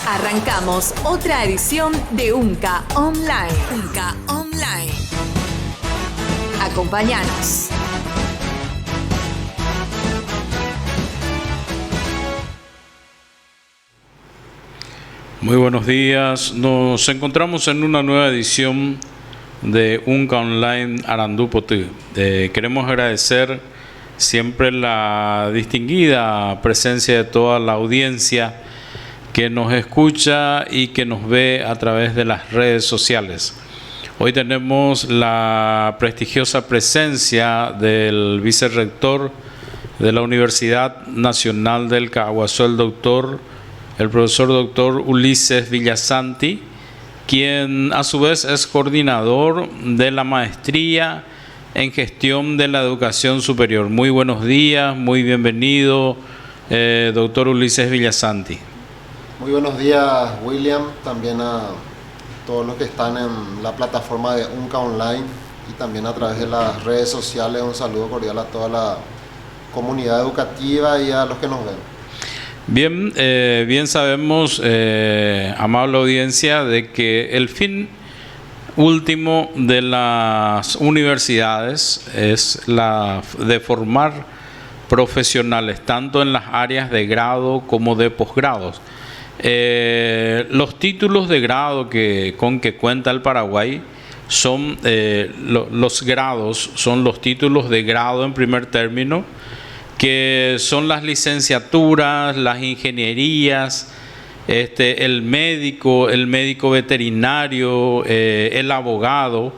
Arrancamos otra edición de UNCA Online. UNCA Online. Acompáñanos. Muy buenos días. Nos encontramos en una nueva edición de UNCA Online Arandupotı. Queremos agradecer siempre la distinguida presencia de toda la audiencia que nos escucha y que nos ve a través de las redes sociales. Hoy tenemos la prestigiosa presencia del vicerrector de la Universidad Nacional del Caaguazú, el profesor doctor Ulises Villasanti, quien a su vez es coordinador de la maestría en gestión de la educación superior. Muy buenos días, muy bienvenido, doctor Ulises Villasanti. Muy buenos días, William, también a todos los que están en la plataforma de UNCA Online y también a través de las redes sociales. Un saludo cordial a toda la comunidad educativa y a los que nos ven. Bien sabemos, amable audiencia, de que el fin último de las universidades es la de formar profesionales, tanto en las áreas de grado como de posgrados. Los títulos de grado con que cuenta el Paraguay son los grados, son los títulos de grado en primer término, que son las licenciaturas, las ingenierías, el médico veterinario, el abogado,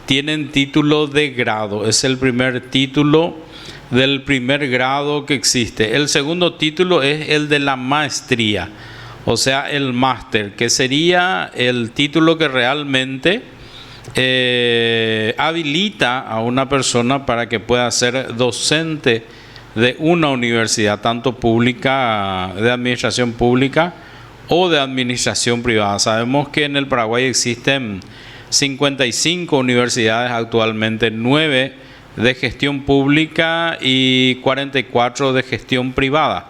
tienen título de grado. Es el primer título del primer grado que existe. El segundo título es el de la maestría, o sea, el máster, que sería el título que realmente habilita a una persona para que pueda ser docente de una universidad, tanto pública, de administración pública o de administración privada. Sabemos que en el Paraguay existen 55 universidades actualmente, 9 de gestión pública y 44 de gestión privada.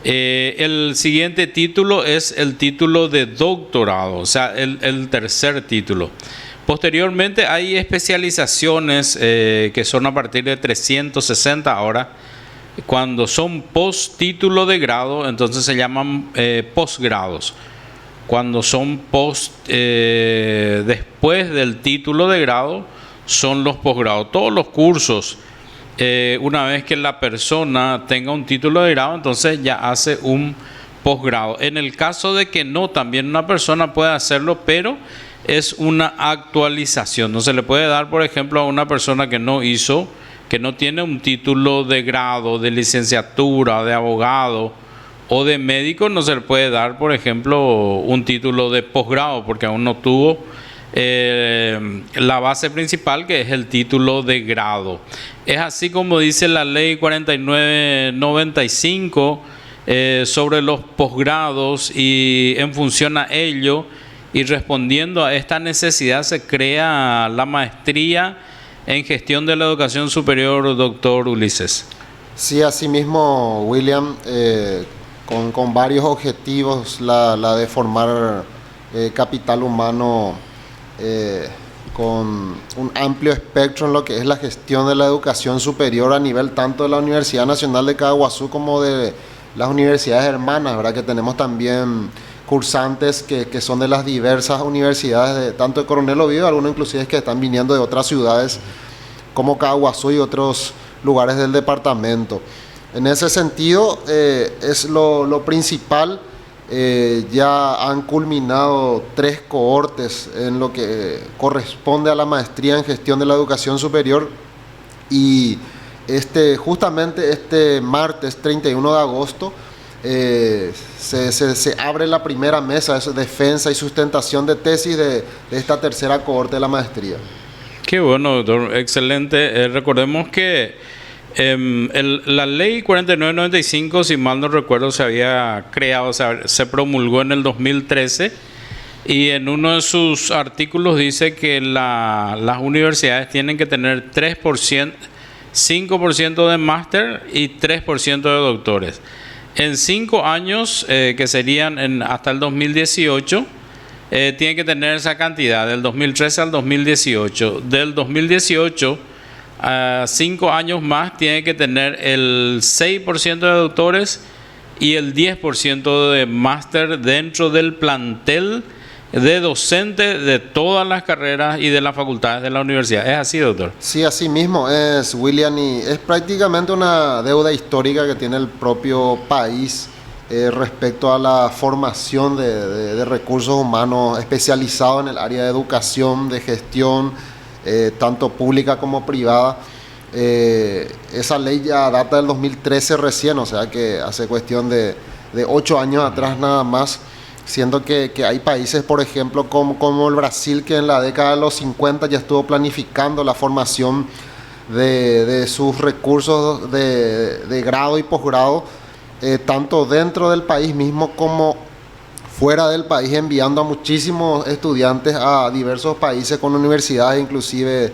El siguiente título es el título de doctorado, o sea, el tercer título. Posteriormente hay especializaciones que son a partir de 360 ahora. Cuando son post-título de grado, entonces se llaman posgrados. Cuando son después del título de grado, son los posgrados. Todos los cursos, una vez que la persona tenga un título de grado, entonces ya hace un posgrado. En el caso de que no, también una persona puede hacerlo, pero es una actualización. No se le puede dar, por ejemplo, a una persona que no tiene un título de grado, de licenciatura, de abogado o de médico, no se le puede dar, por ejemplo, un título de posgrado, porque aún no tuvo la base principal, que es el título de grado. Es así como dice la ley 4995 sobre los posgrados, y en función a ello y respondiendo a esta necesidad se crea la maestría en gestión de la educación superior, doctor Ulises. Sí, así mismo, William, con varios objetivos, la de formar capital humano con un amplio espectro en lo que es la gestión de la educación superior a nivel tanto de la Universidad Nacional de Caaguazú como de las universidades hermanas, ¿verdad? Que tenemos también cursantes que son de las diversas universidades, tanto de Coronel Oviedo, algunos inclusive que están viniendo de otras ciudades como Caaguazú y otros lugares del departamento. En ese sentido, es lo principal. Ya han culminado 3 cohortes en lo que corresponde a la maestría en gestión de la educación superior, y justamente este martes 31 de agosto se abre la primera mesa de defensa y sustentación de tesis de esta tercera cohorte de la maestría. Qué bueno, doctor, excelente. Recordemos que la ley 4995, si mal no recuerdo, se había creado, se promulgó en el 2013, y en uno de sus artículos dice que las universidades tienen que tener 3%, 5% de máster y 3% de doctores. En 5 años, que serían hasta el 2018, tiene que tener esa cantidad, del 2013 al 2018. Del 2018 a 5 años más, tiene que tener el 6% de doctores y el 10% de máster dentro del plantel de docentes de todas las carreras y de las facultades de la universidad. ¿Es así, doctor? Sí, así mismo es, William, y es prácticamente una deuda histórica que tiene el propio país respecto a la formación de recursos humanos especializados en el área de educación, de gestión, tanto pública como privada. Esa ley ya data del 2013 recién, o sea que hace cuestión de 8 años atrás nada más. Siendo que hay países, por ejemplo, como el Brasil, que en la década de los 50 ya estuvo planificando la formación de sus recursos de grado y posgrado, tanto dentro del país mismo como fuera del país, enviando a muchísimos estudiantes a diversos países con universidades inclusive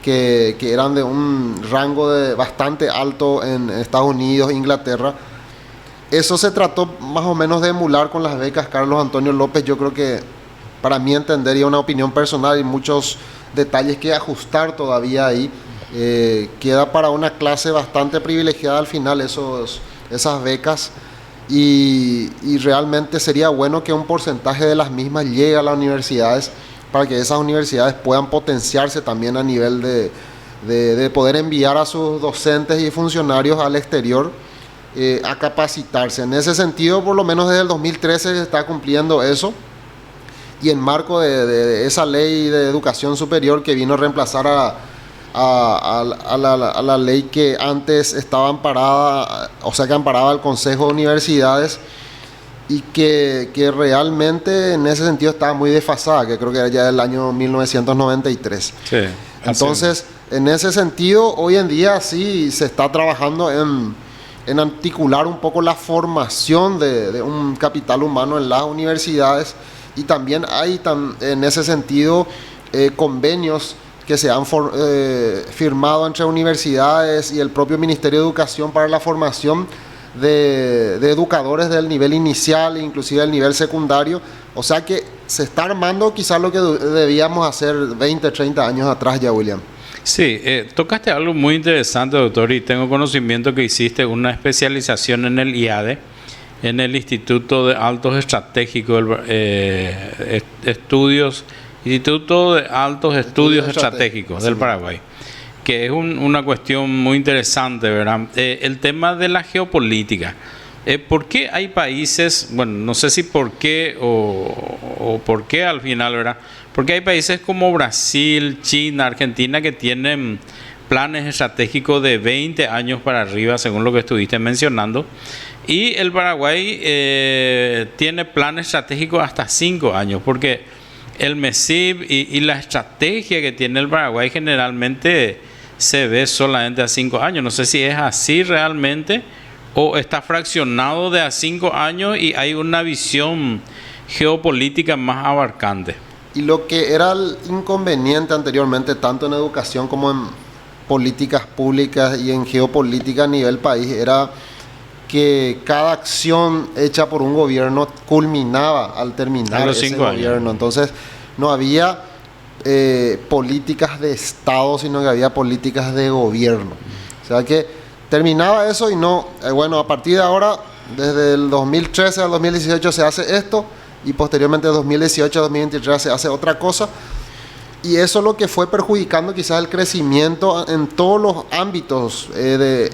que eran de un rango bastante alto en Estados Unidos, Inglaterra. Eso se trató más o menos de emular con las becas Carlos Antonio López. Yo creo que, para mí entender, y una opinión personal, y muchos detalles que ajustar todavía ahí, queda para una clase bastante privilegiada al final esas becas, y realmente sería bueno que un porcentaje de las mismas llegue a las universidades para que esas universidades puedan potenciarse también a nivel de poder enviar a sus docentes y funcionarios al exterior a capacitarse. En ese sentido, por lo menos desde el 2013 se está cumpliendo eso, y en marco de esa ley de educación superior que vino a reemplazar a la ley que antes estaba amparada, o sea que amparaba el Consejo de Universidades, y que realmente en ese sentido estaba muy desfasada, que creo que era ya del año 1993. Sí, entonces, en ese sentido, hoy en día sí se está trabajando en articular un poco la formación de un capital humano en las universidades, y también hay en ese sentido convenios que se han firmado entre universidades y el propio Ministerio de Educación para la formación de educadores del nivel inicial, inclusive del nivel secundario. O sea que se está armando quizás lo que debíamos hacer 20, 30 años atrás ya, William. Sí, tocaste algo muy interesante, doctor, y tengo conocimiento que hiciste una especialización en el IADE, en el Instituto de Altos Estratégicos, Instituto de Altos Estudios Estratégicos del Paraguay, que es una cuestión muy interesante, ¿verdad? El tema de la geopolítica. ¿Por qué hay países, bueno, no sé si por qué o por qué al final, ¿verdad? Porque hay países como Brasil, China, Argentina que tienen planes estratégicos de 20 años para arriba, según lo que estuviste mencionando. Y el Paraguay tiene planes estratégicos hasta 5 años, porque el MESIB y la estrategia que tiene el Paraguay generalmente se ve solamente a 5 años. No sé si es así realmente o está fraccionado de a 5 años y hay una visión geopolítica más abarcante. Y lo que era el inconveniente anteriormente, tanto en educación como en políticas públicas y en geopolítica a nivel país, era que cada acción hecha por un gobierno culminaba al terminar ese gobierno. Entonces no había políticas de Estado, sino que había políticas de gobierno. O sea que terminaba eso y no, bueno, a partir de ahora, desde el 2013 al 2018 se hace esto, y posteriormente de 2018 a 2023 se hace otra cosa, y eso es lo que fue perjudicando quizás el crecimiento en todos los ámbitos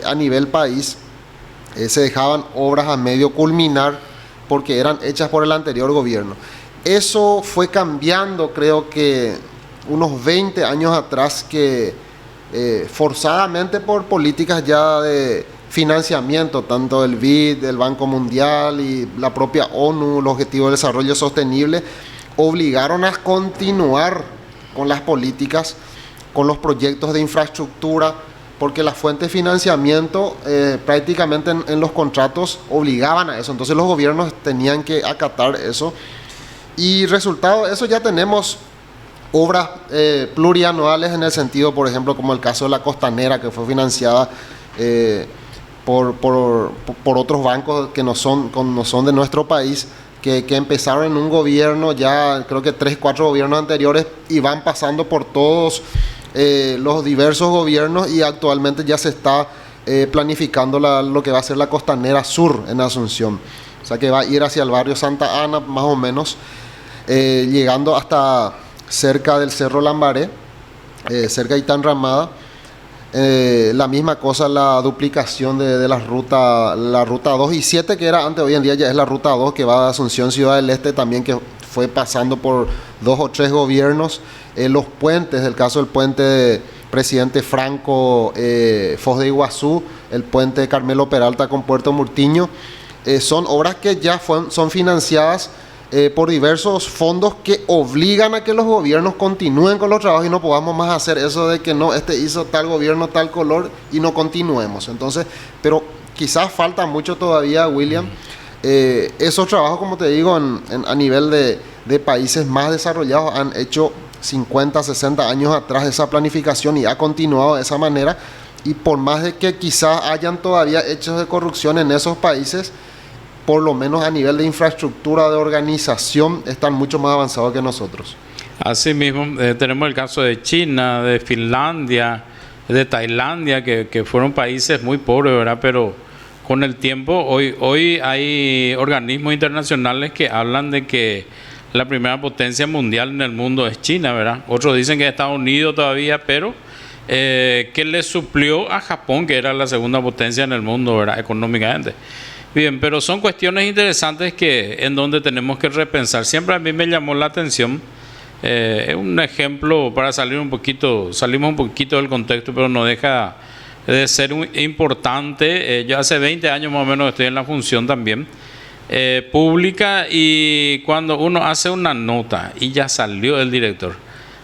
a nivel país. Se dejaban obras a medio culminar porque eran hechas por el anterior gobierno. Eso fue cambiando, creo que unos 20 años atrás, que forzadamente por políticas ya de financiamiento, tanto del BID, del Banco Mundial y la propia ONU, los Objetivos de Desarrollo Sostenible, obligaron a continuar con las políticas, con los proyectos de infraestructura, porque las fuentes de financiamiento prácticamente en los contratos obligaban a eso. Entonces los gobiernos tenían que acatar eso, y resultado de eso ya tenemos obras plurianuales en el sentido, por ejemplo, como el caso de la Costanera, que fue financiada por otros bancos que no son de nuestro país, que empezaron en un gobierno, ya creo que 3, 4 gobiernos anteriores, y van pasando por todos los diversos gobiernos, y actualmente ya se está planificando lo que va a ser la Costanera Sur en Asunción. O sea que va a ir hacia el barrio Santa Ana, más o menos, llegando hasta cerca del Cerro Lambaré, cerca de Itanramada. La misma cosa, la duplicación de la ruta 2 y 7, que era antes, hoy en día ya es la ruta 2, que va de Asunción, Ciudad del Este, también, que fue pasando por 2 o 3 gobiernos. Los puentes, el caso del puente Presidente Franco, Foz de Iguazú, el puente Carmelo Peralta con Puerto Murtiño, son obras que ya son financiadas por diversos fondos que obligan a que los gobiernos continúen con los trabajos, y no podamos más hacer eso de que no, hizo tal gobierno tal color y no continuemos. Entonces, pero quizás falta mucho todavía, William. Esos trabajos, como te digo, a nivel de países más desarrollados han hecho 50, 60 años atrás esa planificación, y ha continuado de esa manera. Y por más de que quizás hayan todavía hechos de corrupción en esos países, por lo menos a nivel de infraestructura, de organización, están mucho más avanzados que nosotros. Así mismo, tenemos el caso de China, de Finlandia, de Tailandia, que fueron países muy pobres, ¿verdad? Pero con el tiempo, hoy hay organismos internacionales que hablan de que la primera potencia mundial en el mundo es China, ¿verdad? Otros dicen que es Estados Unidos todavía, pero que le suplió a Japón, que era la segunda potencia en el mundo, ¿verdad? Económicamente. Bien, pero son cuestiones interesantes en donde tenemos que repensar. Siempre a mí me llamó la atención, es un ejemplo para salimos un poquito del contexto, pero no deja de ser importante. Yo hace 20 años más o menos estoy en la función también pública, y cuando uno hace una nota y ya salió el director,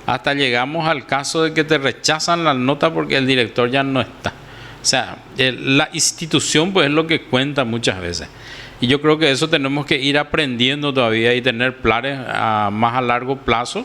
hasta llegamos al caso de que te rechazan la nota porque el director ya no está. O sea, la institución pues es lo que cuenta muchas veces. Y yo creo que eso tenemos que ir aprendiendo todavía y tener planes más a largo plazo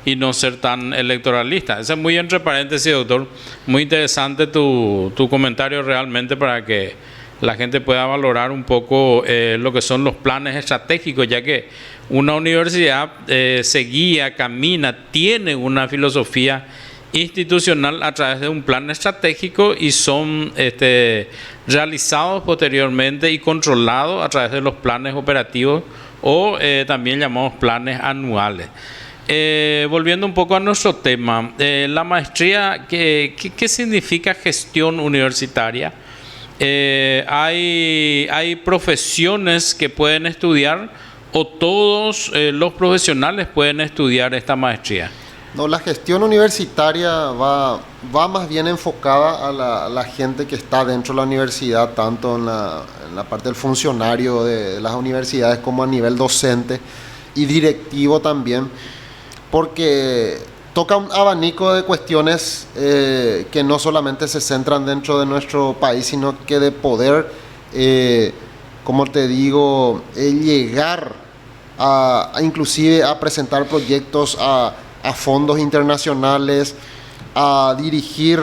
y no ser tan electoralistas. Eso es muy entre paréntesis, doctor. Muy interesante tu comentario realmente, para que la gente pueda valorar un poco lo que son los planes estratégicos, ya que una universidad se guía, camina, tiene una filosofía institucional a través de un plan estratégico, y son realizados posteriormente y controlados a través de los planes operativos, o también llamados planes anuales. Volviendo un poco a nuestro tema, la maestría, ¿qué significa gestión universitaria? ¿Hay profesiones que pueden estudiar, o todos los profesionales pueden estudiar esta maestría? No, la gestión universitaria va más bien enfocada a la gente que está dentro de la universidad, tanto en la parte del funcionario de las universidades como a nivel docente y directivo también, porque toca un abanico de cuestiones que no solamente se centran dentro de nuestro país, sino que de poder, como te digo, llegar inclusive a presentar proyectos a fondos internacionales, a dirigir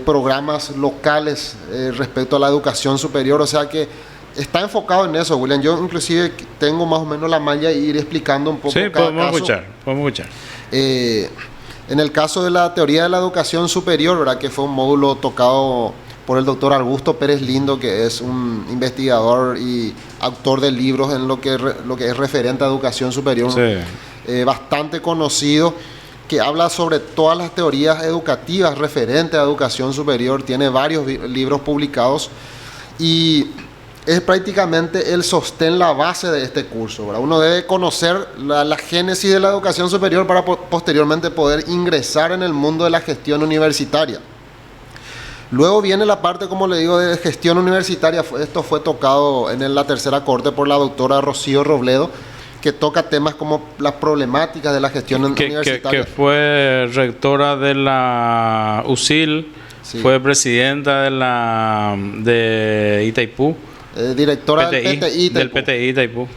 programas locales respecto a la educación superior. O sea que está enfocado en eso, William. Yo inclusive tengo más o menos la malla, y ir explicando un poco sí, cada podemos caso. escuchar. En el caso de la teoría de la educación superior, ¿verdad?, que fue un módulo tocado por el doctor Augusto Pérez Lindo, que es un investigador y autor de libros en lo que es referente a educación superior, sí, bastante conocido, que habla sobre todas las teorías educativas referentes a educación superior. Tiene varios libros publicados, y es prácticamente el sostén, la base de este curso, ¿verdad? Uno debe conocer la génesis de la educación superior para posteriormente poder ingresar en el mundo de la gestión universitaria. Luego viene la parte, como le digo, de gestión universitaria. Esto fue tocado en la tercera corte por la doctora Rocío Robledo, que toca temas como las problemáticas de la gestión universitaria. Que fue rectora de la USIL, sí, fue presidenta de Itaipú, directora del PTI Itaipú.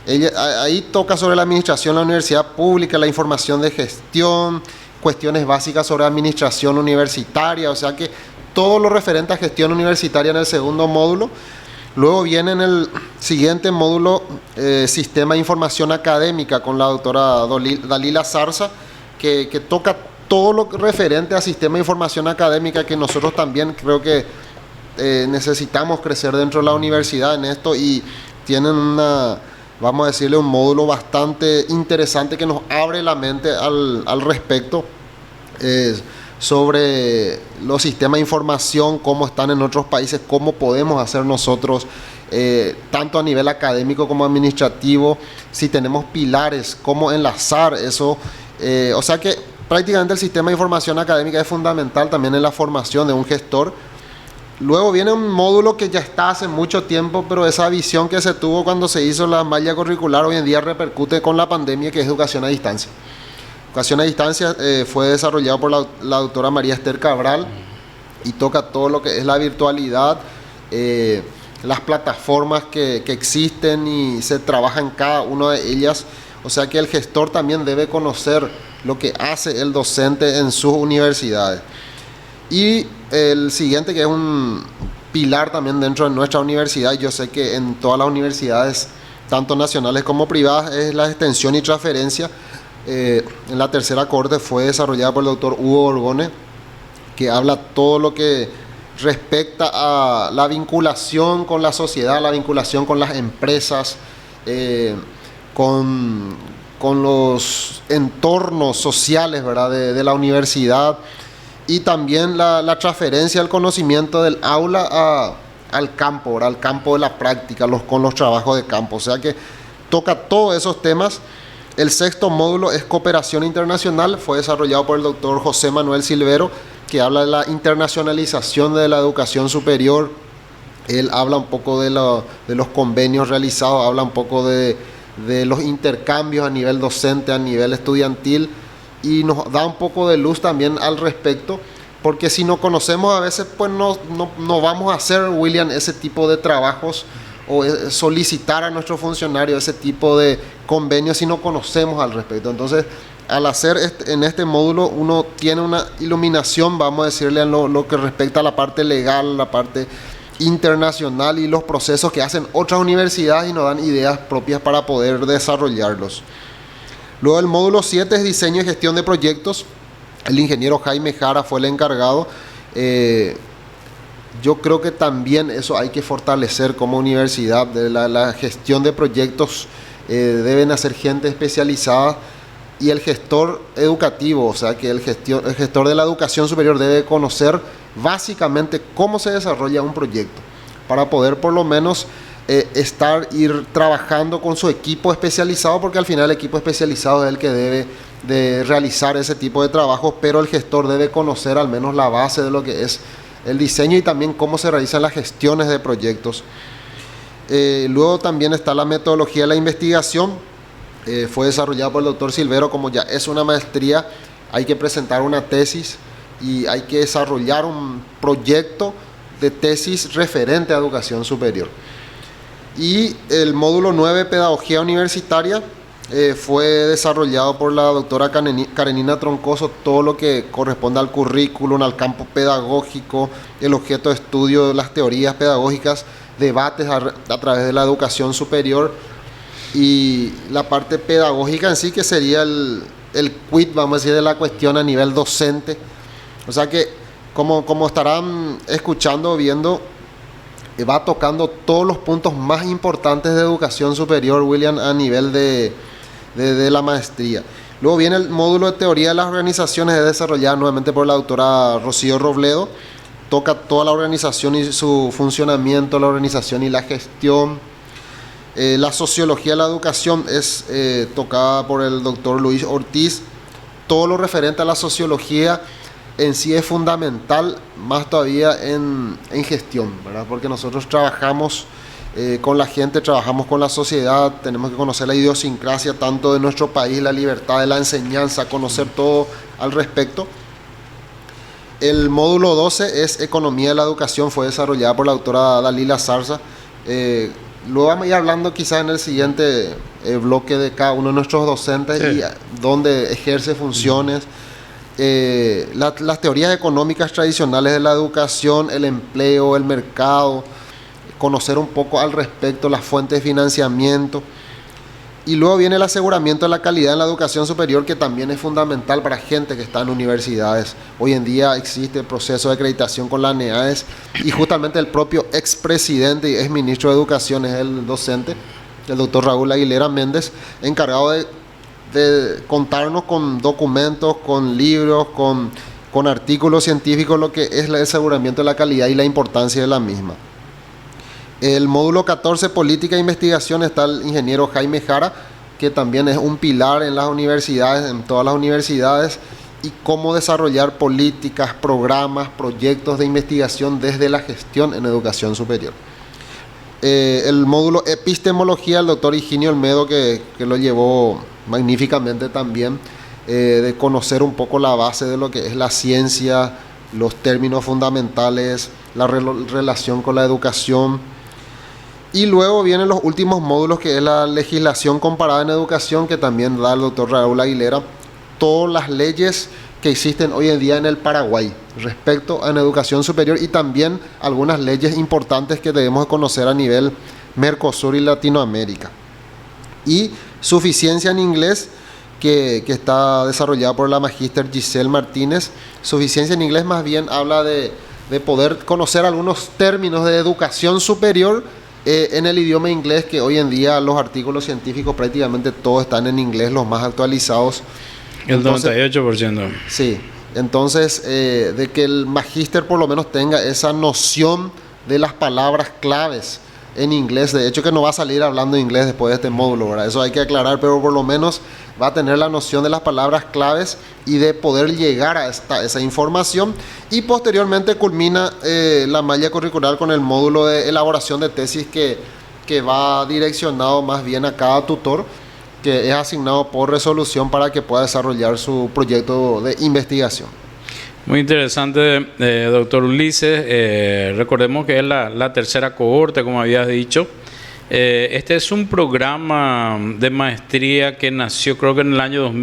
Ella, ahí toca sobre la administración de la universidad pública, la información de gestión, cuestiones básicas sobre administración universitaria. O sea que todo lo referente a gestión universitaria en el segundo módulo. Luego viene en el siguiente módulo Sistema de Información Académica con la doctora Dalila Zarza, que toca todo lo referente a Sistema de Información Académica, que nosotros también creo que necesitamos crecer dentro de la universidad en esto, y tienen vamos a decirle, un módulo bastante interesante que nos abre la mente al respecto. Sobre los sistemas de información, cómo están en otros países, cómo podemos hacer nosotros, tanto a nivel académico como administrativo, si tenemos pilares, cómo enlazar eso. O sea que prácticamente el sistema de información académica es fundamental también en la formación de un gestor. Luego viene un módulo que ya está hace mucho tiempo, pero esa visión que se tuvo cuando se hizo la malla curricular hoy en día repercute con la pandemia, que es educación a distancia. Educación a distancia fue desarrollado por la doctora María Esther Cabral y toca todo lo que es la virtualidad, las plataformas que existen y se trabaja en cada una de ellas. O sea que el gestor también debe conocer lo que hace el docente en sus universidades. Y el siguiente, que es un pilar también dentro de nuestra universidad, yo sé que en todas las universidades, tanto nacionales como privadas, es la extensión y transferencia. En la tercera corte fue desarrollada por el doctor Hugo Orgone, que habla todo lo que respecta a la vinculación con la sociedad, la vinculación con las empresas, con los entornos sociales, ¿verdad?, de la universidad, y también la transferencia del conocimiento del aula al campo, ¿verdad?, al campo de la práctica, con los trabajos de campo. O sea que toca todos esos temas. El sexto módulo es Cooperación Internacional, fue desarrollado por el doctor José Manuel Silvero, que habla de la internacionalización de la educación superior. Él habla un poco de los convenios realizados, habla un poco de los intercambios a nivel docente, a nivel estudiantil, y nos da un poco de luz también al respecto, porque si no conocemos a veces, pues no vamos a hacer, William, ese tipo de trabajos o solicitar a nuestros funcionarios ese tipo de convenios si no conocemos al respecto. Entonces, al hacer en este módulo, uno tiene una iluminación, vamos a decirle, en lo que respecta a la parte legal, la parte internacional y los procesos que hacen otras universidades, y nos dan ideas propias para poder desarrollarlos. Luego el módulo 7 es Diseño y Gestión de Proyectos. El ingeniero Jaime Jara fue el encargado. Yo creo que también eso hay que fortalecer como universidad. De la gestión de proyectos deben hacer gente especializada, y el gestor educativo, o sea que el gestor de la educación superior debe conocer básicamente cómo se desarrolla un proyecto, para poder por lo menos ir trabajando con su equipo especializado, porque al final el equipo especializado es el que debe de realizar ese tipo de trabajo, pero el gestor debe conocer al menos la base de lo que es el diseño y también cómo se realizan las gestiones de proyectos. Luego también está la metodología de la investigación. Fue desarrollada por el doctor Silvero. Como ya es una maestría, hay que presentar una tesis y hay que desarrollar un proyecto de tesis referente a educación superior. Y el módulo 9, Pedagogía Universitaria, fue desarrollado por la doctora Karenina Troncoso, todo lo que corresponde al currículum, al campo pedagógico, el objeto de estudio, las teorías pedagógicas, debates a través de la educación superior, y la parte pedagógica en sí, que sería el quid, vamos a decir, de la cuestión a nivel docente. O sea que, como estarán escuchando o viendo, va tocando todos los puntos más importantes de educación superior, William, a nivel de la maestría. Luego viene el módulo de teoría de las organizaciones, desarrollado nuevamente por la doctora Rocío Robledo. Toca toda la organización y su funcionamiento, la organización y la gestión. La sociología de la educación es tocada por el doctor Luis Ortiz. Todo lo referente a la sociología en sí es fundamental, más todavía en gestión, ¿verdad? Porque nosotros trabajamos con la gente, trabajamos con la sociedad, tenemos que conocer la idiosincrasia tanto de nuestro país, la libertad de la enseñanza, conocer todo al respecto. El módulo 12 es Economía de la Educación, fue desarrollada por la doctora Dalila Zarza. Luego vamos a ir hablando quizás en el siguiente bloque de cada uno de nuestros docentes, sí, y dónde ejerce funciones. las teorías económicas tradicionales de la educación, el empleo, el mercado, conocer un poco al respecto las fuentes de financiamiento. Y luego viene el aseguramiento de la calidad en la educación superior, que también es fundamental para gente que está en universidades. Hoy en día existe el proceso de acreditación con la NEAES y justamente el propio expresidente y exministro de Educación es el docente, el doctor Raúl Aguilera Méndez, encargado de contarnos con documentos, con libros, con artículos científicos, lo que es el aseguramiento de la calidad y la importancia de la misma. El módulo 14, Política e Investigación, está el ingeniero Jaime Jara, que también es un pilar en las universidades, en todas las universidades, y cómo desarrollar políticas, programas, proyectos de investigación desde la gestión en educación superior. El módulo Epistemología, el doctor Higinio Olmedo, que lo llevó magníficamente también, de conocer un poco la base de lo que es la ciencia, los términos fundamentales, la relación con la educación. Y luego vienen los últimos módulos, que es la legislación comparada en educación, que también da el doctor Raúl Aguilera, todas las leyes que existen hoy en día en el Paraguay respecto a en educación superior, y también algunas leyes importantes que debemos conocer a nivel Mercosur y Latinoamérica. Y suficiencia en inglés, que está desarrollada por la magíster Giselle Martínez. Suficiencia en inglés más bien habla de poder conocer algunos términos de educación superior en el idioma inglés, que hoy en día los artículos científicos prácticamente todos están en inglés, los más actualizados. El 98%. Sí, entonces de que el magíster por lo menos tenga esa noción de las palabras claves en inglés. De hecho, que no va a salir hablando inglés después de este módulo, ¿verdad? Eso hay que aclarar, pero por lo menos va a tener la noción de las palabras claves y de poder llegar a esa información. Y posteriormente culmina la malla curricular con el módulo de elaboración de tesis, que va direccionado más bien a cada tutor, que es asignado por resolución para que pueda desarrollar su proyecto de investigación. Muy interesante, doctor Ulises. Recordemos que es la tercera cohorte, como habías dicho. Este es un programa de maestría que nació, creo que en el año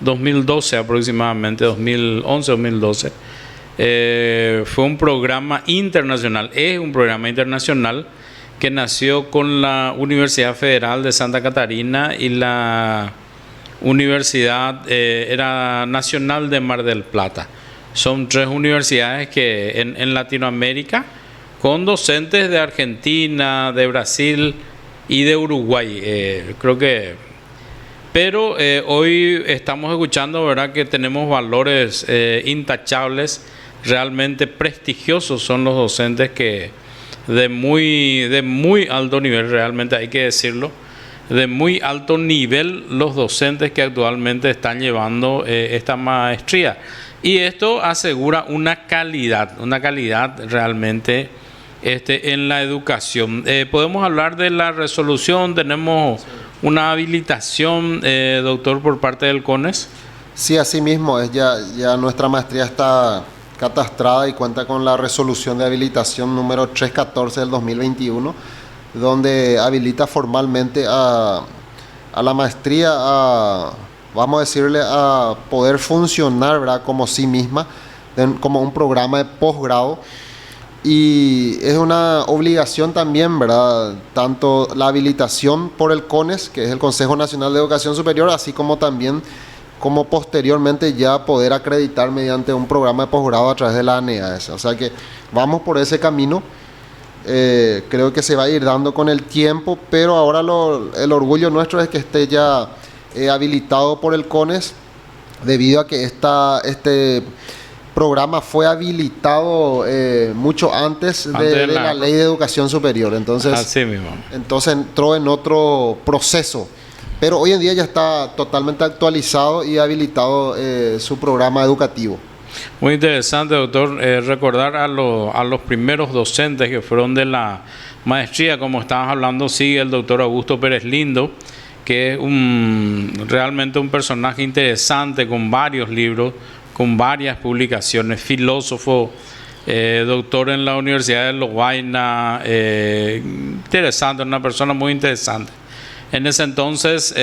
2012 aproximadamente, 2011-2012. Fue un programa internacional, es un programa internacional que nació con la Universidad Federal de Santa Catarina y la Universidad era Nacional de Mar del Plata. Son tres universidades que en Latinoamérica, con docentes de Argentina, de Brasil y de Uruguay. Creo que... Pero hoy estamos escuchando, ¿verdad?, que tenemos valores intachables, realmente prestigiosos son los docentes que de muy alto nivel, realmente hay que decirlo, de muy alto nivel los docentes que actualmente están llevando esta maestría. Y esto asegura una calidad realmente en la educación. Podemos hablar de la resolución, tenemos una habilitación, doctor, por parte del CONES. Sí, así mismo, ya nuestra maestría está catastrada y cuenta con la resolución de habilitación número 314 del 2021, donde habilita formalmente a la maestría vamos a decirle, a poder funcionar, ¿verdad?, como sí misma, como un programa de posgrado. Y es una obligación también, ¿verdad?, tanto la habilitación por el CONES, que es el Consejo Nacional de Educación Superior, así como también como posteriormente ya poder acreditar mediante un programa de posgrado a través de la NEAES. O sea que vamos por ese camino. Creo que se va a ir dando con el tiempo, pero ahora el orgullo nuestro es que esté ya habilitado por el CONES, debido a que este programa fue habilitado mucho antes de la Ley de Educación Superior. Entonces, así mismo. Entonces entró en otro proceso, pero hoy en día ya está totalmente actualizado y habilitado su programa educativo. Muy interesante, doctor, recordar a los primeros docentes que fueron de la maestría, como estabas hablando, sigue el doctor Augusto Pérez Lindo, que es realmente un personaje interesante, con varios libros, con varias publicaciones, filósofo, doctor en la Universidad de Lovaina, interesante, una persona muy interesante. En ese entonces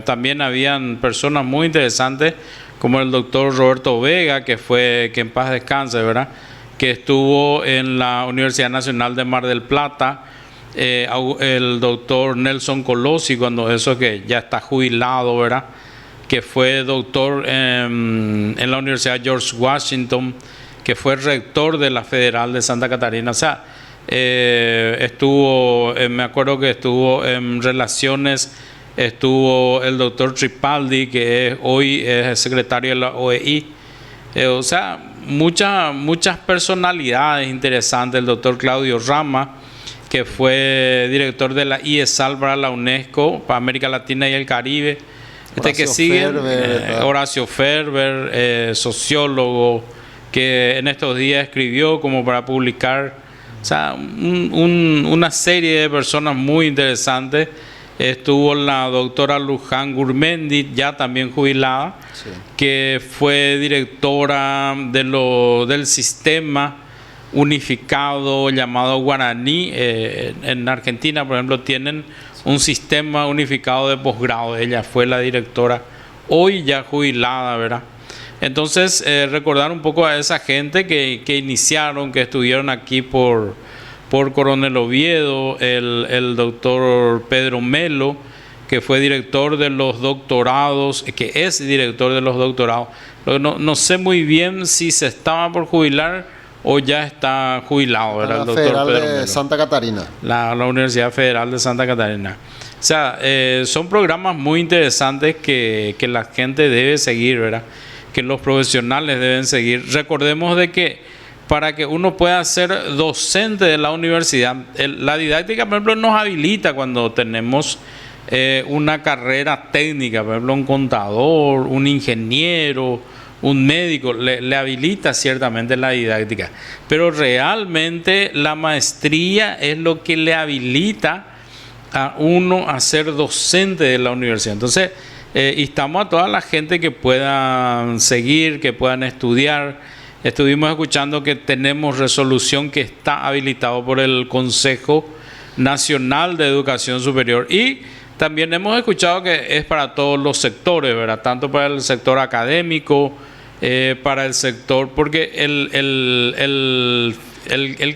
también habían personas muy interesantes, como el doctor Roberto Vega, que en paz descanse, ¿verdad? Que estuvo en la Universidad Nacional de Mar del Plata, el doctor Nelson Colosi, cuando eso que ya está jubilado, ¿verdad? Que fue doctor en la Universidad George Washington, que fue rector de la Federal de Santa Catarina. O sea, me acuerdo que estuvo en relaciones, estuvo el doctor Tripaldi, que hoy es secretario de la OEI. O sea, muchas personalidades interesantes. El doctor Claudio Rama, que fue director de la IESAL para la UNESCO, para América Latina y el Caribe. Horacio Ferber, sociólogo, que en estos días escribió como para publicar. O sea, una serie de personas muy interesantes. Estuvo la doctora Luján Gurmendi, ya también jubilada, sí, que fue directora del sistema unificado llamado Guaraní. En Argentina, por ejemplo, tienen un sistema unificado de posgrado. Ella fue la directora, hoy ya jubilada, ¿verdad? Entonces, recordar un poco a esa gente que iniciaron, que estuvieron aquí por Coronel Oviedo, el doctor Pedro Melo, que fue director de los doctorados, que es director de los doctorados. No sé muy bien si se estaba por jubilar o ya está jubilado, ¿verdad? La Federal de Santa Catarina. La Universidad Federal de Santa Catarina. O sea, son programas muy interesantes que la gente debe seguir, ¿verdad? Que los profesionales deben seguir. Recordemos de que para que uno pueda ser docente de la universidad, la didáctica, por ejemplo, nos habilita cuando tenemos una carrera técnica, por ejemplo, un contador, un ingeniero, un médico, le habilita ciertamente la didáctica, pero realmente la maestría es lo que le habilita a uno a ser docente de la universidad. Entonces, instamos a toda la gente que puedan seguir, que puedan estudiar. Estuvimos escuchando que tenemos resolución que está habilitado por el Consejo Nacional de Educación Superior, y también hemos escuchado que es para todos los sectores, ¿verdad? Tanto para el sector académico, para el sector, porque el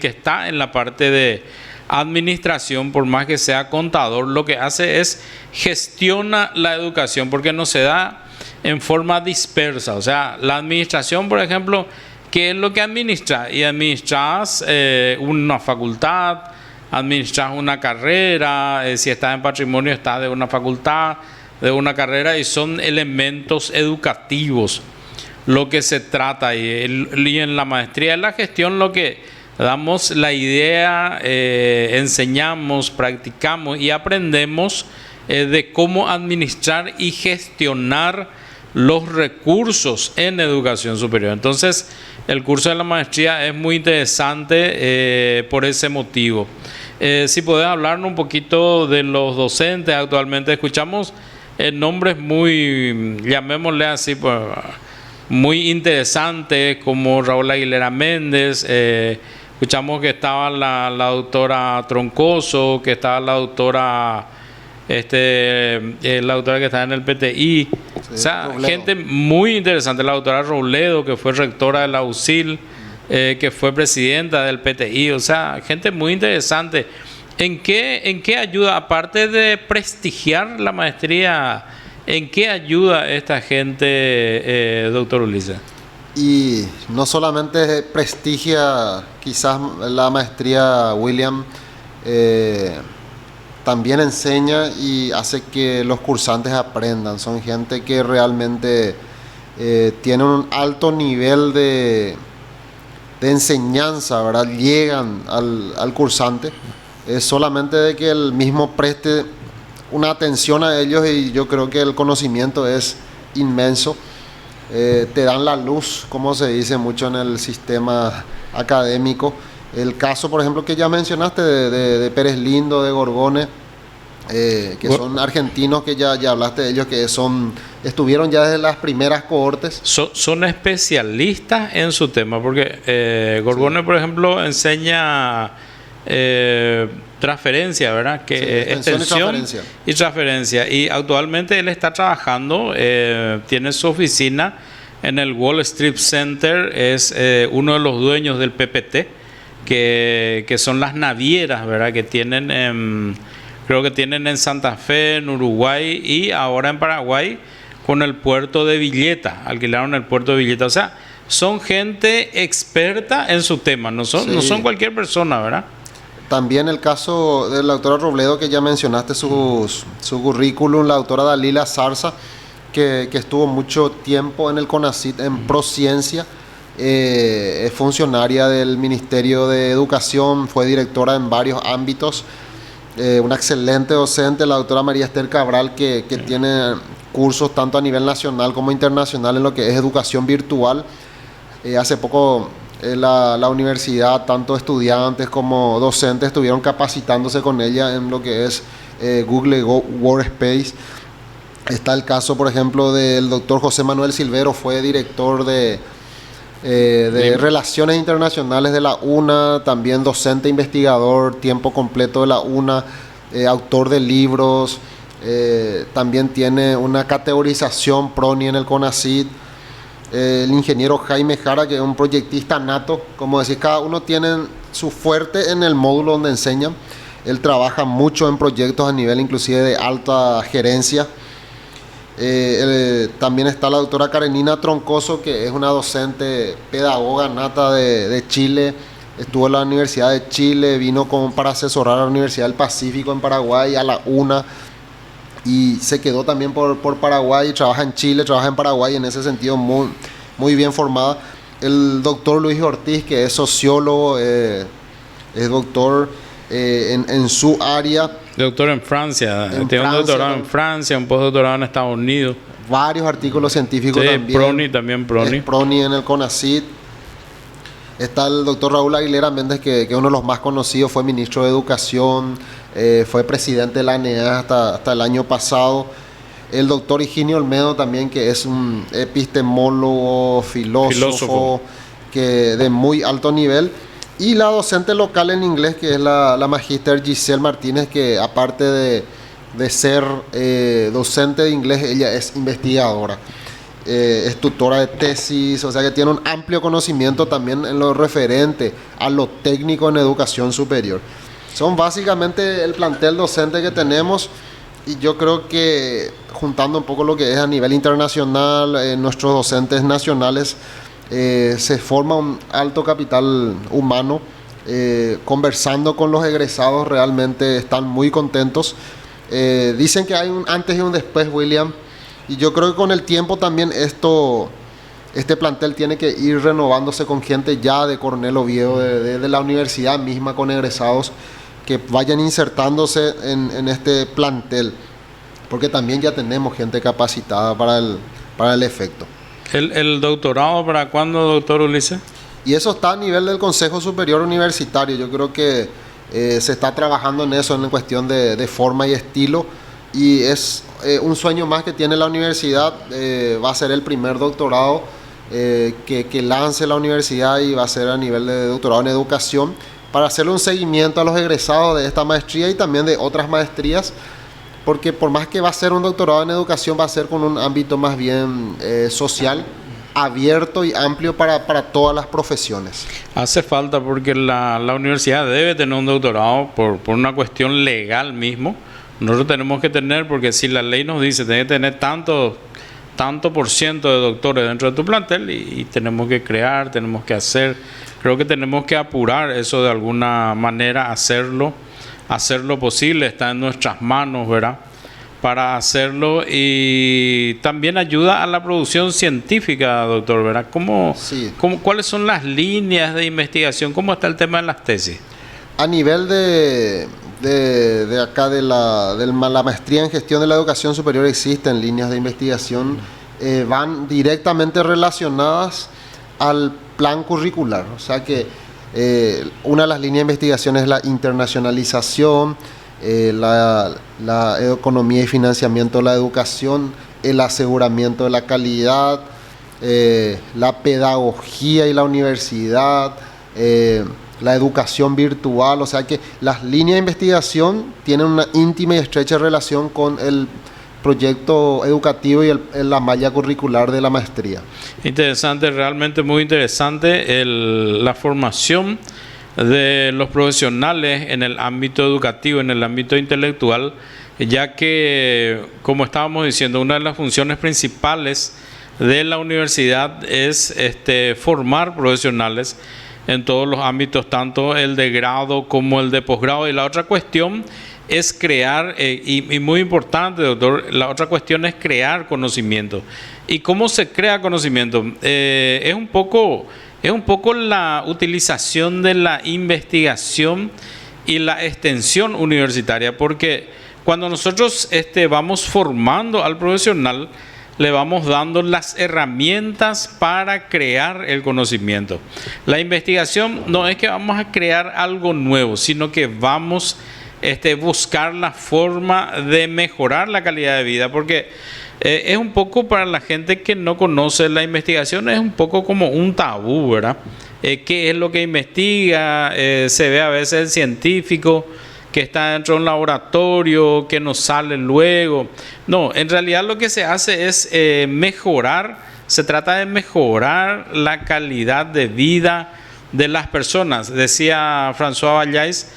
que está en la parte de administración, por más que sea contador, lo que hace es gestiona la educación, porque no se da en forma dispersa. O sea, la administración, por ejemplo, ¿qué es lo que administra? Y administras una facultad, administras una carrera, si estás en patrimonio estás de una facultad, de una carrera, y son elementos educativos lo que se trata. Y en la maestría de la gestión lo que damos la idea, enseñamos, practicamos y aprendemos de cómo administrar y gestionar los recursos en educación superior. Entonces, el curso de la maestría es muy interesante por ese motivo. Si podés hablarnos un poquito de los docentes. Actualmente escuchamos nombres muy, llamémosle así, pues, muy interesantes, como Raúl Aguilera Méndez. Escuchamos que estaba la doctora Troncoso, que estaba la doctora que está en el PTI. Sí, o sea, Robledo. Gente muy interesante. La doctora Robledo, que fue rectora de la UCIL, que fue presidenta del PTI. O sea, gente muy interesante. ¿En qué ayuda, aparte de prestigiar la maestría, en qué ayuda esta gente, doctor Ulises? Y no solamente prestigia quizás la maestría, William, también enseña y hace que los cursantes aprendan. Son gente que realmente tiene un alto nivel de enseñanza, ¿verdad? Llegan al cursante. Es solamente de que el mismo preste una atención a ellos, y yo creo que el conocimiento es inmenso. Te dan la luz, como se dice mucho en el sistema académico. El caso, por ejemplo, que ya mencionaste de Pérez Lindo, de Gorgone, que son argentinos, que ya hablaste de ellos, que estuvieron ya desde las primeras cohortes. Son especialistas en su tema, porque Gorgone, sí, por ejemplo, enseña transferencia, ¿verdad? Que sí, extensión y transferencia. Y actualmente él está trabajando, tiene su oficina en el Wall Street Center, es uno de los dueños del PPT, que son las navieras, ¿verdad? Que tienen, creo que tienen en Santa Fe, en Uruguay y ahora en Paraguay con el puerto de Villeta, alquilaron el puerto de Villeta. O sea, son gente experta en su tema, no son cualquier persona, ¿verdad? También el caso de la doctora Robledo, que ya mencionaste su currículum, la doctora Dalila Zarza, que estuvo mucho tiempo en el CONACYT en Prociencia, es funcionaria del Ministerio de Educación, fue directora en varios ámbitos, una excelente docente, la doctora María Esther Cabral, que tiene cursos tanto a nivel nacional como internacional en lo que es educación virtual. Hace poco la universidad, tanto estudiantes como docentes, estuvieron capacitándose con ella en lo que es Google Workspace. Está el caso, por ejemplo, del doctor José Manuel Silvero, fue director de Relaciones Internacionales de la UNA, también docente investigador, tiempo completo de la UNA, autor de libros, también tiene una categorización PRONI en el CONACYT. El ingeniero Jaime Jara, que es un proyectista nato, como decís, cada uno tiene su fuerte en el módulo donde enseñan. Él trabaja mucho en proyectos a nivel inclusive de alta gerencia. También está la doctora Karenina Troncoso, que es una docente pedagoga nata de Chile, estuvo en la Universidad de Chile, vino para asesorar a la Universidad del Pacífico en Paraguay, a la UNA, y se quedó también por Paraguay, trabaja en Chile, trabaja en Paraguay, en ese sentido muy bien formada. El doctor Luis Ortiz, que es sociólogo, es doctor en su área. Doctor en Francia, tiene un doctorado en Francia, un postdoctorado en Estados Unidos. Varios artículos científicos sí, también. PRONI. PRONI en el CONACYT. Está el doctor Raúl Aguilera Méndez, que es uno de los más conocidos, fue ministro de Educación, fue presidente de la ANEA hasta el año pasado. El doctor Higinio Olmedo también, que es un epistemólogo, filósofo. Que de muy alto nivel. Y la docente local en inglés, que es la magíster Giselle Martínez, que aparte de ser docente de inglés, ella es investigadora. Es tutora de tesis, o sea que tiene un amplio conocimiento también en lo referente a lo técnico en educación superior. Son básicamente el plantel docente que tenemos, y yo creo que juntando un poco lo que es a nivel internacional, nuestros docentes nacionales, se forma un alto capital humano. Conversando con los egresados, realmente están muy contentos. Dicen que hay un antes y un después, William. Y yo creo que con el tiempo también este plantel tiene que ir renovándose con gente ya de Coronel Oviedo, de la universidad misma, con egresados que vayan insertándose en este plantel, porque también ya tenemos gente capacitada para el efecto. ¿El doctorado para cuándo, doctor Ulises? Y eso está a nivel del Consejo Superior Universitario. Yo creo que se está trabajando en eso, en cuestión de forma y estilo. Y es un sueño más que tiene la universidad. Va a ser el primer doctorado que lance la universidad, y va a ser a nivel de doctorado en educación, para hacerle un seguimiento a los egresados de esta maestría y también de otras maestrías, porque por más que va a ser un doctorado en educación, va a ser con un ámbito más bien social, abierto y amplio para todas las profesiones. Hace falta, porque la universidad debe tener un doctorado por una cuestión legal mismo. Nosotros tenemos que tener, porque si la ley nos dice tenés que tener tanto por ciento de doctores dentro de tu plantel, y tenemos que crear, tenemos que hacer, creo que tenemos que apurar eso de alguna manera, hacerlo posible, está en nuestras manos, ¿verdad?, para hacerlo. Y también ayuda a la producción científica, doctor, ¿verdad? ¿Cuáles son las líneas de investigación? ¿Cómo está el tema de las tesis? A nivel de acá de la maestría en gestión de la educación superior, existen líneas de investigación, van directamente relacionadas al plan curricular. O sea que una de las líneas de investigación es la internacionalización, la economía y financiamiento de la educación, el aseguramiento de la calidad, la pedagogía y la universidad, la educación virtual. O sea que las líneas de investigación tienen una íntima y estrecha relación con el proyecto educativo y la malla curricular de la maestría. Interesante, realmente muy interesante la formación de los profesionales en el ámbito educativo, en el ámbito intelectual, ya que, como estábamos diciendo, una de las funciones principales de la universidad es formar profesionales en todos los ámbitos, tanto el de grado como el de posgrado. Y la otra cuestión es crear, y muy importante, doctor, la otra cuestión es crear conocimiento. ¿Y cómo se crea conocimiento? Es un poco la utilización de la investigación y la extensión universitaria, porque cuando nosotros vamos formando al profesional, le vamos dando las herramientas para crear el conocimiento. La investigación no es que vamos a crear algo nuevo, sino que vamos buscar la forma de mejorar la calidad de vida, porque es un poco, para la gente que no conoce la investigación, es un poco como un tabú, ¿verdad? ¿Qué es lo que investiga? Se ve a veces el científico que está dentro de un laboratorio, que nos sale luego. No, en realidad lo que se hace es mejorar, se trata de mejorar la calidad de vida de las personas. Decía François Vallais,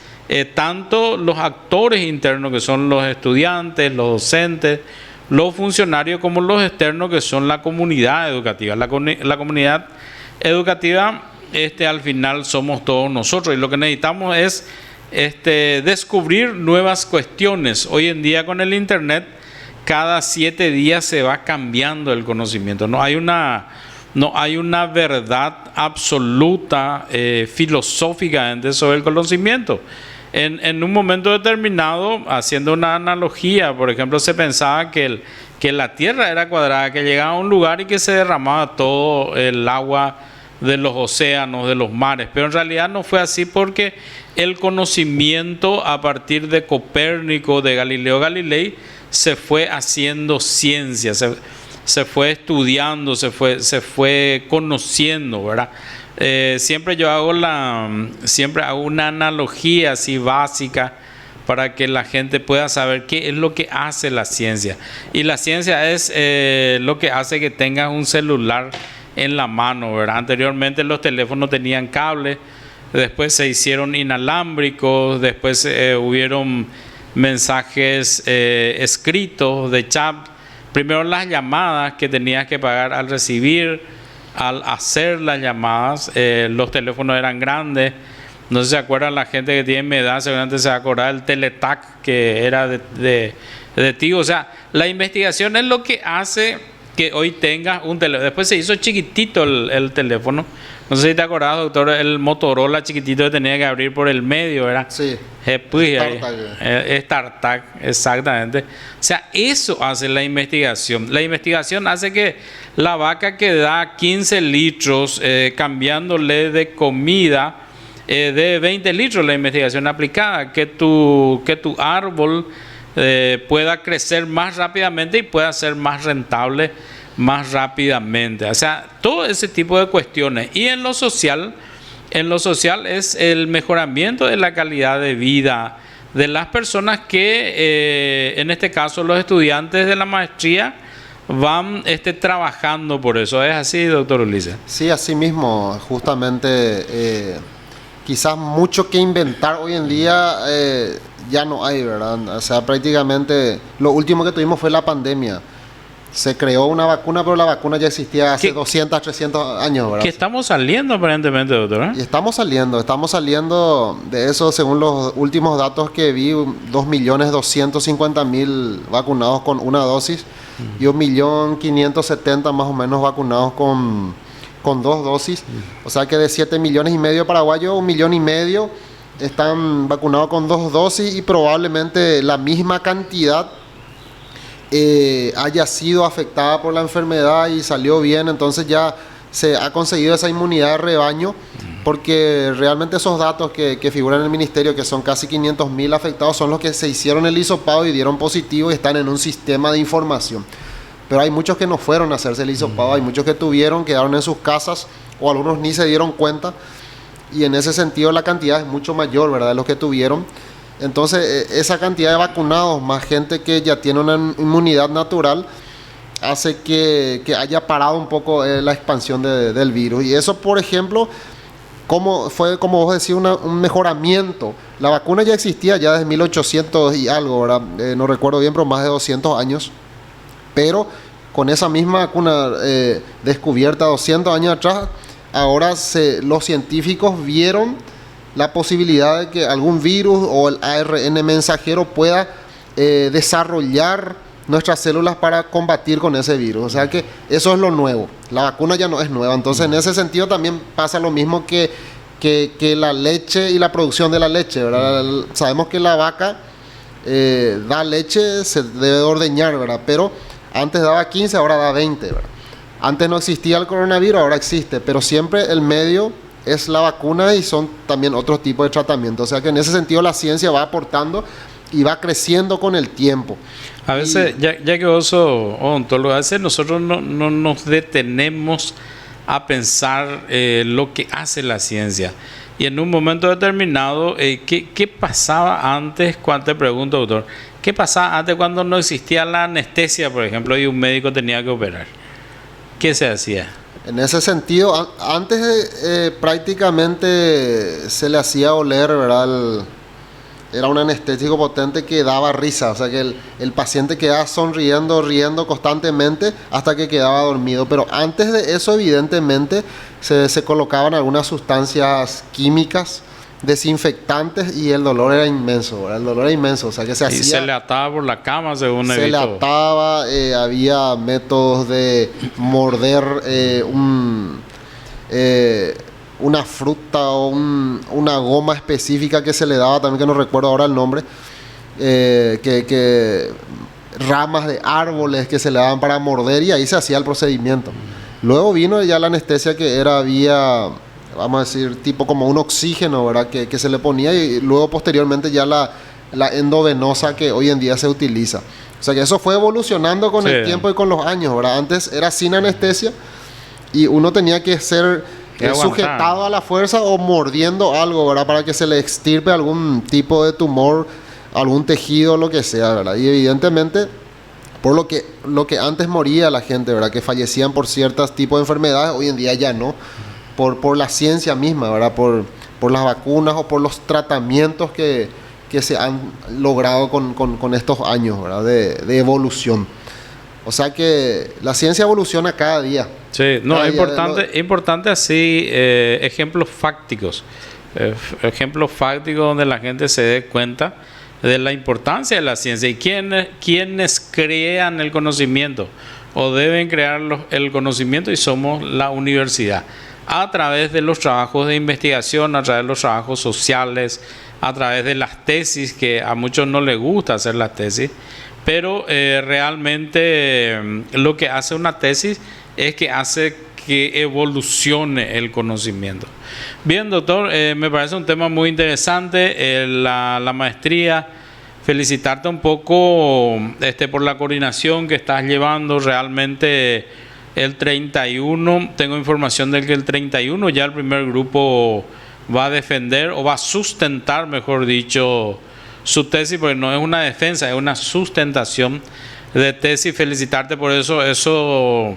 tanto los actores internos, que son los estudiantes, los docentes, los funcionarios, como los externos, que son la comunidad educativa. La comunidad educativa, al final somos todos nosotros, y lo que necesitamos es descubrir nuevas cuestiones. Hoy en día, con el internet, cada 7 días se va cambiando el conocimiento. No hay una verdad absoluta filosóficamente sobre el conocimiento. En un momento determinado, haciendo una analogía, por ejemplo, se pensaba que la Tierra era cuadrada, que llegaba a un lugar y que se derramaba todo el agua de los océanos, de los mares, pero en realidad no fue así, porque el conocimiento, a partir de Copérnico, de Galileo Galilei, se fue haciendo ciencia, se fue estudiando, se fue conociendo, ¿verdad? Siempre hago una analogía así básica para que la gente pueda saber qué es lo que hace la ciencia. Y la ciencia es lo que hace que tengas un celular en la mano, ¿verdad? Anteriormente los teléfonos tenían cable, después se hicieron inalámbricos, después hubieron mensajes escritos de chat. Primero las llamadas que tenías que pagar al recibir, al hacer las llamadas. Los teléfonos eran grandes. No sé si se acuerdan, la gente que tiene mi edad seguramente se va a acordar del teletac, que era de ti. O sea, la investigación es lo que hace que hoy tengas un teléfono. Después se hizo chiquitito el teléfono. No sé si te acordás, doctor, el Motorola chiquitito que tenía que abrir por el medio, ¿verdad? Sí. StarTAC, exactamente. O sea, eso hace la investigación. La investigación hace que la vaca que da 15 litros, cambiándole de comida, de 20 litros, la investigación aplicada, que tu árbol pueda crecer más rápidamente y pueda ser más rentable más rápidamente. O sea, todo ese tipo de cuestiones. Y en lo social es el mejoramiento de la calidad de vida de las personas que, en este caso, los estudiantes de la maestría van trabajando por eso. ¿Es así, doctor Ulises? Sí, así mismo. Justamente, quizás mucho que inventar hoy en día ya no hay, ¿verdad? O sea, prácticamente lo último que tuvimos fue la pandemia. Se creó una vacuna, pero la vacuna ya existía hace 200, 300 años, ¿verdad? Que estamos saliendo aparentemente, doctor. Y estamos saliendo de eso, según los últimos datos que vi, 2.250.000 vacunados con una dosis y 1.570.000 más o menos vacunados con 2 dosis. O sea que de 7,5 millones paraguayos, 1,5 millones están vacunados con 2 dosis, y probablemente la misma cantidad haya sido afectada por la enfermedad y salió bien. Entonces ya se ha conseguido esa inmunidad de rebaño, porque realmente esos datos que figuran en el ministerio, que son casi 500.000 afectados, son los que se hicieron el hisopado y dieron positivo y están en un sistema de información. Pero hay muchos que no fueron a hacerse el hisopado, hay muchos que quedaron en sus casas, o algunos ni se dieron cuenta, y en ese sentido la cantidad es mucho mayor, ¿verdad?, de los que tuvieron. Entonces, esa cantidad de vacunados, más gente que ya tiene una inmunidad natural, hace que haya parado un poco la expansión del virus. Y eso, por ejemplo, fue, como vos decís, un mejoramiento. La vacuna ya existía ya desde 1800 y algo, ¿verdad? No recuerdo bien, pero más de 200 años. Pero con esa misma vacuna descubierta 200 años atrás, ahora los científicos vieron la posibilidad de que algún virus o el ARN mensajero pueda desarrollar nuestras células para combatir con ese virus. O sea que eso es lo nuevo. La vacuna ya no es nueva. Entonces, en ese sentido también pasa lo mismo que la leche y la producción de la leche, ¿verdad? Sabemos que la vaca da leche, se debe ordeñar, ¿verdad? Pero antes daba 15, ahora da 20, ¿verdad? Antes no existía el coronavirus, ahora existe. Pero siempre el medio es la vacuna y son también otros tipos de tratamientos. O sea que en ese sentido la ciencia va aportando y va creciendo con el tiempo. A veces, ya que vos sos odontólogo, a veces nosotros no nos detenemos a pensar lo que hace la ciencia. Y en un momento determinado, ¿qué pasaba antes? Cuando te pregunto, doctor, ¿qué pasaba antes cuando no existía la anestesia, por ejemplo, y un médico tenía que operar? ¿Qué se hacía? En ese sentido, antes prácticamente se le hacía oler, ¿verdad? Era un anestésico potente que daba risa, o sea que el paciente quedaba sonriendo, riendo constantemente hasta que quedaba dormido. Pero antes de eso, evidentemente, se colocaban algunas sustancias químicas, desinfectantes, y el dolor era inmenso, ¿verdad? El dolor era inmenso, o sea que se hacía... Y se le ataba por la cama, según se le ataba, había métodos de morder una fruta o una goma específica que se le daba también, que no recuerdo ahora el nombre, que ramas de árboles que se le daban para morder, y ahí se hacía el procedimiento. Luego vino ya la anestesia, que había, vamos a decir, tipo como un oxígeno, ¿verdad? Que se le ponía, y luego posteriormente ya la endovenosa que hoy en día se utiliza. O sea que eso fue evolucionando con el tiempo y con los años, ¿verdad? Antes era sin anestesia y uno tenía que ser sujetado a la fuerza o mordiendo algo, ¿verdad? Para que se le extirpe algún tipo de tumor, algún tejido, lo que sea, ¿verdad? Y evidentemente, por lo que antes moría la gente, ¿verdad? Que fallecían por ciertos tipos de enfermedades, hoy en día ya no. Por la ciencia misma, ¿verdad? Por las vacunas o por los tratamientos que se han logrado con estos años, ¿verdad? De evolución. O sea que la ciencia evoluciona cada día. Sí, no, es importante así, ejemplos fácticos. Ejemplos fácticos donde la gente se dé cuenta de la importancia de la ciencia y quienes crean el conocimiento o deben crear el conocimiento, y somos la universidad, a través de los trabajos de investigación, a través de los trabajos sociales, a través de las tesis, que a muchos no les gusta hacer las tesis, pero realmente lo que hace una tesis es que hace que evolucione el conocimiento. Bien, doctor, me parece un tema muy interesante, la maestría. Felicitarte un poco por la coordinación que estás llevando. Realmente el 31, tengo información de que el 31 ya el primer grupo va a defender, o va a sustentar, mejor dicho, su tesis, porque no es una defensa, es una sustentación de tesis. Felicitarte por eso. Eso,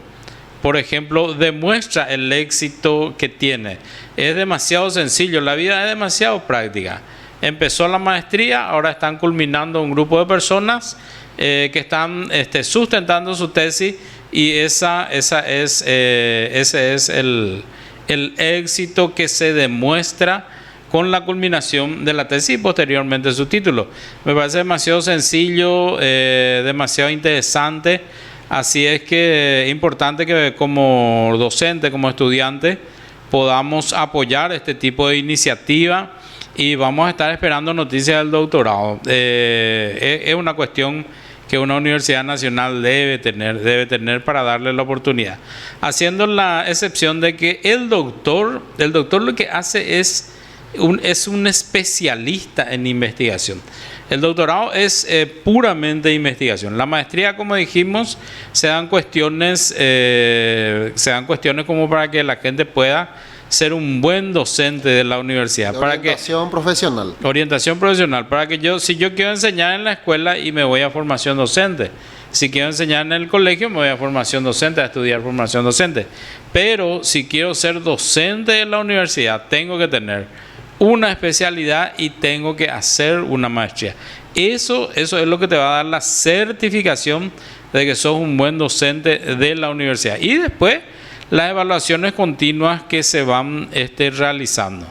por ejemplo, demuestra el éxito que tiene. Es demasiado sencillo, la vida es demasiado práctica. Empezó la maestría, ahora están culminando un grupo de personas que están sustentando su tesis, y ese es el éxito que se demuestra con la culminación de la tesis y posteriormente su título. Me parece demasiado sencillo, demasiado interesante. Así es que es importante que como docente, como estudiante, podamos apoyar este tipo de iniciativa, y vamos a estar esperando noticias del doctorado. Es una cuestión que una universidad nacional debe tener para darle la oportunidad, haciendo la excepción de que el doctor lo que hace es un especialista en investigación. El doctorado es puramente investigación. La maestría, como dijimos, se dan cuestiones como para que la gente pueda ser un buen docente de la universidad. Orientación profesional. Orientación profesional, para que si yo quiero enseñar en la escuela y me voy a formación docente, si quiero enseñar en el colegio me voy a formación docente, a estudiar formación docente, pero si quiero ser docente de la universidad tengo que tener una especialidad y tengo que hacer una maestría. Eso es lo que te va a dar la certificación de que sos un buen docente de la universidad. Y después las evaluaciones continuas que se van realizando.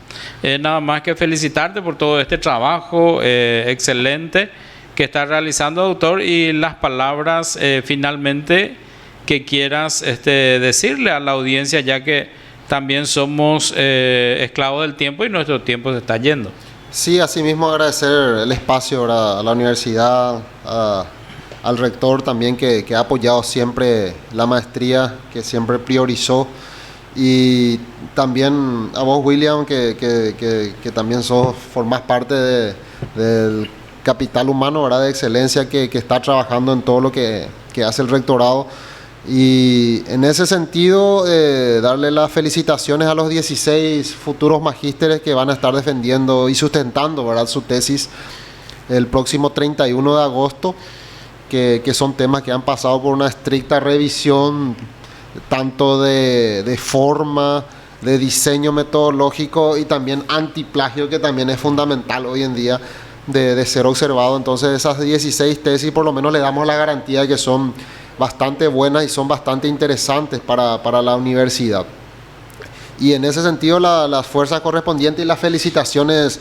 Nada más que felicitarte por todo este trabajo excelente que estás realizando, doctor, y las palabras finalmente que quieras decirle a la audiencia, ya que también somos esclavos del tiempo y nuestro tiempo se está yendo. Sí, asimismo agradecer el espacio a la universidad, al rector también que ha apoyado siempre la maestría, que siempre priorizó, y también a vos, William, que también formás parte del capital humano, ¿verdad?, de excelencia que está trabajando en todo lo que hace el rectorado. Y en ese sentido, darle las felicitaciones a los 16 futuros magísteres que van a estar defendiendo y sustentando, ¿verdad?, su tesis el próximo 31 de agosto, que son temas que han pasado por una estricta revisión, tanto de forma, de diseño metodológico y también antiplagio, que también es fundamental hoy en día de ser observado. Entonces esas 16 tesis por lo menos le damos la garantía de que son bastante buenas y son bastante interesantes para la universidad. Y en ese sentido las fuerzas correspondientes y las felicitaciones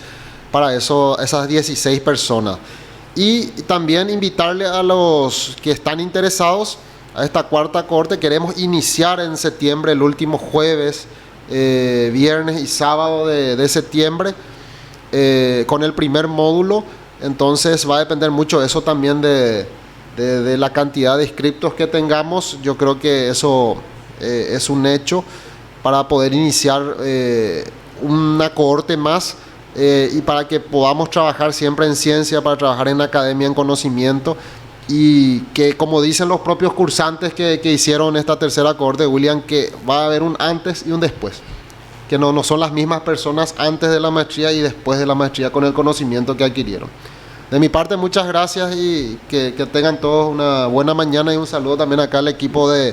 para esas 16 personas. Y también invitarle a los que están interesados a esta cuarta cohorte. Queremos iniciar en septiembre, el último jueves, viernes y sábado de septiembre, con el primer módulo. Entonces va a depender mucho eso también de la cantidad de inscriptos que tengamos. Yo creo que eso es un hecho para poder iniciar una cohorte más, y para que podamos trabajar siempre en ciencia, para trabajar en academia, en conocimiento, y que, como dicen los propios cursantes que hicieron esta tercera cohorte, William, que va a haber un antes y un después, que no son las mismas personas antes de la maestría y después de la maestría con el conocimiento que adquirieron. De mi parte, muchas gracias y que tengan todos una buena mañana, y un saludo también acá al equipo de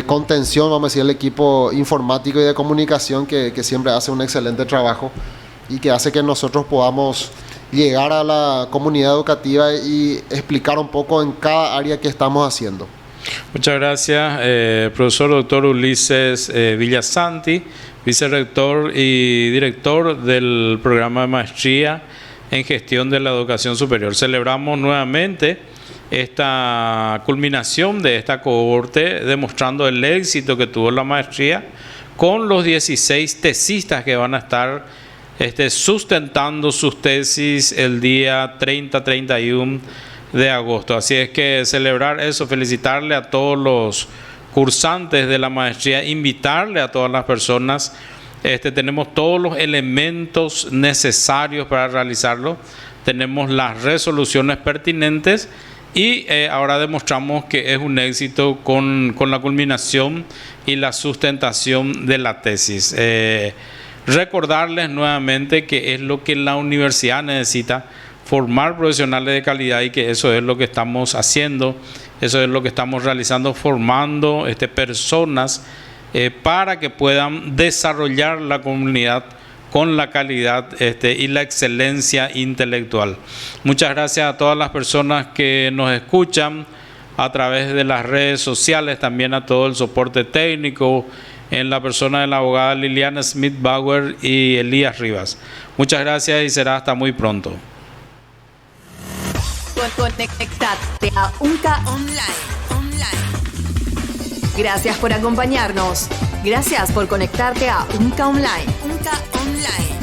contención, vamos a decir, el equipo informático y de comunicación que siempre hace un excelente trabajo y que hace que nosotros podamos llegar a la comunidad educativa y explicar un poco en cada área que estamos haciendo. Muchas gracias, profesor doctor Ulises Villasanti, vicerrector y director del programa de maestría en gestión de la educación superior. Celebramos nuevamente esta culminación de esta cohorte, demostrando el éxito que tuvo la maestría con los 16 tesistas que van a estar sustentando sus tesis el día 30-31 de agosto. Así es que celebrar eso, felicitarle a todos los cursantes de la maestría, invitarle a todas las personas. Tenemos todos los elementos necesarios para realizarlo, tenemos las resoluciones pertinentes y ahora demostramos que es un éxito con la culminación y la sustentación de la tesis. Recordarles nuevamente que es lo que la universidad necesita, formar profesionales de calidad, y que eso es lo que estamos haciendo, eso es lo que estamos realizando, formando personas para que puedan desarrollar la comunidad con la calidad y la excelencia intelectual. Muchas gracias a todas las personas que nos escuchan a través de las redes sociales, también a todo el soporte técnico, en la persona de la abogada Liliana Smith Bauer y Elías Rivas. Muchas gracias y será hasta muy pronto. Conectate a UNCA Online. Gracias por acompañarnos. Gracias por conectarte a UNCA Online. UNCA Online.